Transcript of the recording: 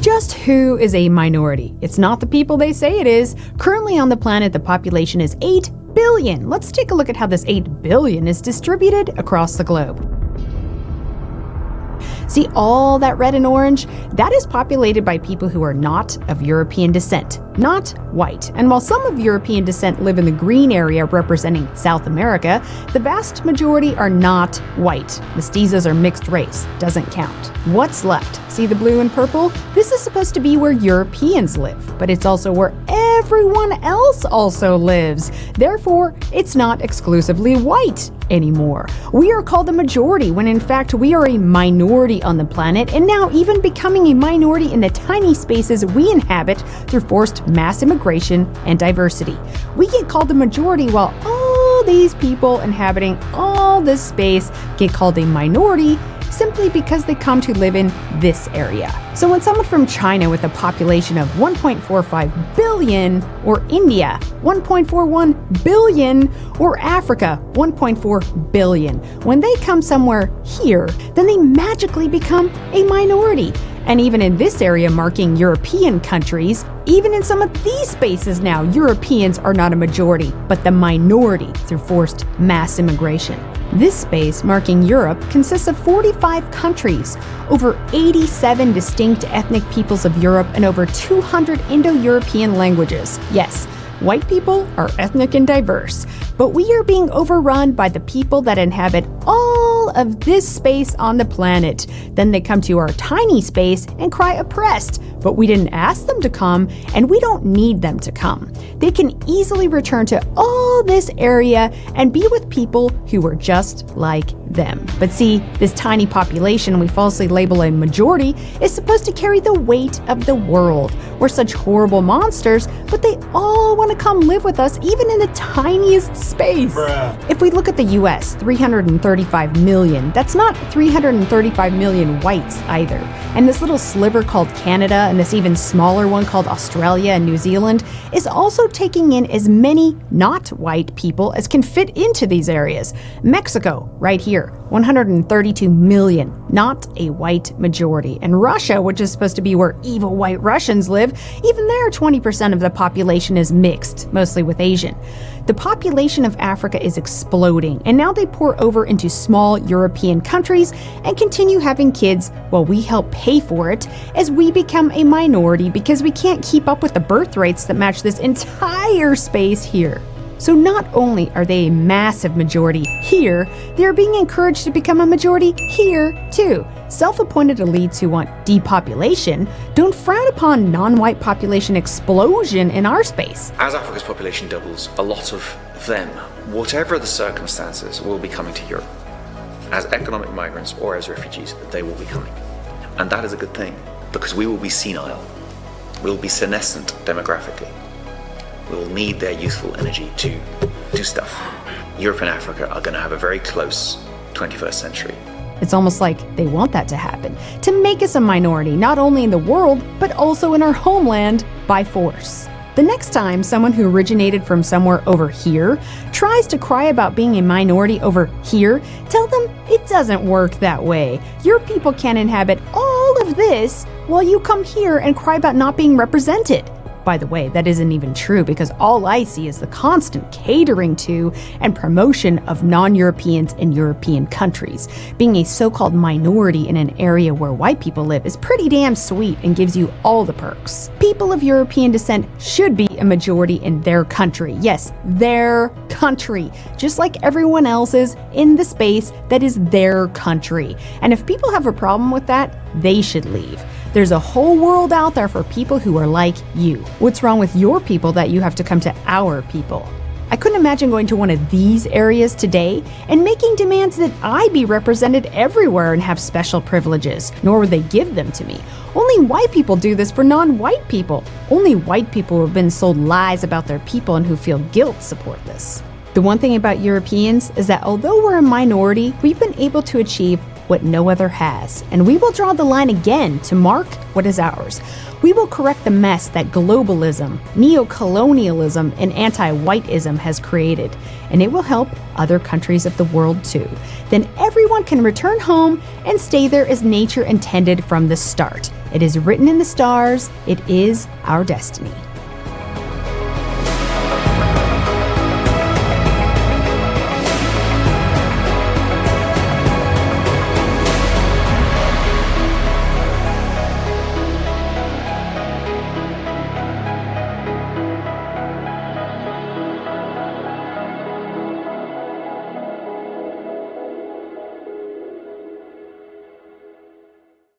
Just who is a minority? It's not the people they say it is. Currently on the planet, the population is 8 billion. Let's take a look at how this 8 billion is distributed across the globe. See all that red and orange? That is populated by people who are not of European descent, not white. And while some of European descent live in the green area representing South America, the vast majority are not white. Mestizos are mixed race, doesn't count. What's left? See the blue and purple? This is supposed to be where Europeans live, but it's also where everyone else also lives. Therefore, it's not exclusively white anymore. We are called a majority when in fact we are a minority on the planet, and now even becoming a minority in the tiny spaces we inhabit through forced mass immigration and diversity. We get called a majority while all these people inhabiting all this space get called a minority simply because they come to live in this area. So when someone from China with a population of 1.45 billion, or India 1.41 billion, or Africa 1.4 billion, when they come somewhere here, then they magically become a minority. And even in this area marking European countries, even in some of these spaces now, Europeans are not a majority, but the minority through forced mass immigration. This space, marking Europe, consists of 45 countries, over 87 distinct ethnic peoples of Europe, and over 200 Indo-European languages. Yes, white people are ethnic and diverse, but we are being overrun by the people that inhabit all of this space on the planet. Then they come to our tiny space and cry oppressed, but we didn't ask them to come, and we don't need them to come. They can easily return to all this area and be with people who are just like them. But see, this tiny population we falsely label a majority is supposed to carry the weight of the world. We're such horrible monsters, but they all want to come live with us even in the tiniest space. Bruh. If we look at the US, 335 million, that's not 335 million whites either. And this little sliver called Canada and this even smaller one called Australia and New Zealand is also taking in as many not white people as can fit into these areas. Mexico, right here, 132 million, not a white majority. And Russia, which is supposed to be where evil white Russians live, even there 20% of the population is mixed, mostly with Asian. The population of Africa is exploding, and now they pour over into small European countries and continue having kids while we help pay for it as we become a minority because we can't keep up with the birth rates that match this entire space here. So not only are they a massive majority here, they are being encouraged to become a majority here too. Self-appointed elites who want depopulation don't frown upon non-white population explosion in our space. As Africa's population doubles, a lot of them, whatever the circumstances, will be coming to Europe. As economic migrants or as refugees, they will be coming. And that is a good thing, because we will be senile. We will be senescent demographically. We will need their youthful energy to do stuff. Europe and Africa are going to have a very close 21st century. It's almost like they want that to happen, to make us a minority, not only in the world, but also in our homeland by force. The next time someone who originated from somewhere over here tries to cry about being a minority over here, tell them it doesn't work that way. Your people can inhabit all of this while you come here and cry about not being represented. By the way, that isn't even true because all I see is the constant catering to and promotion of non-Europeans in European countries. Being a so-called minority in an area where white people live is pretty damn sweet and gives you all the perks. People of European descent should be a majority in their country. Yes, their country, just like everyone else's in the space that is their country. And if people have a problem with that, they should leave. There's a whole world out there for people who are like you. What's wrong with your people that you have to come to our people? I couldn't imagine going to one of these areas today and making demands that I be represented everywhere and have special privileges, nor would they give them to me. Only white people do this for non-white people. Only white people who have been sold lies about their people and who feel guilt support this. The one thing about Europeans is that although we're a minority, we've been able to achieve what no other has, and we will draw the line again to mark what is ours. We will correct the mess that globalism, neocolonialism, and anti-whiteism has created, and it will help other countries of the world too. Then everyone can return home and stay there as nature intended from the start. It is written in the stars. It is our destiny.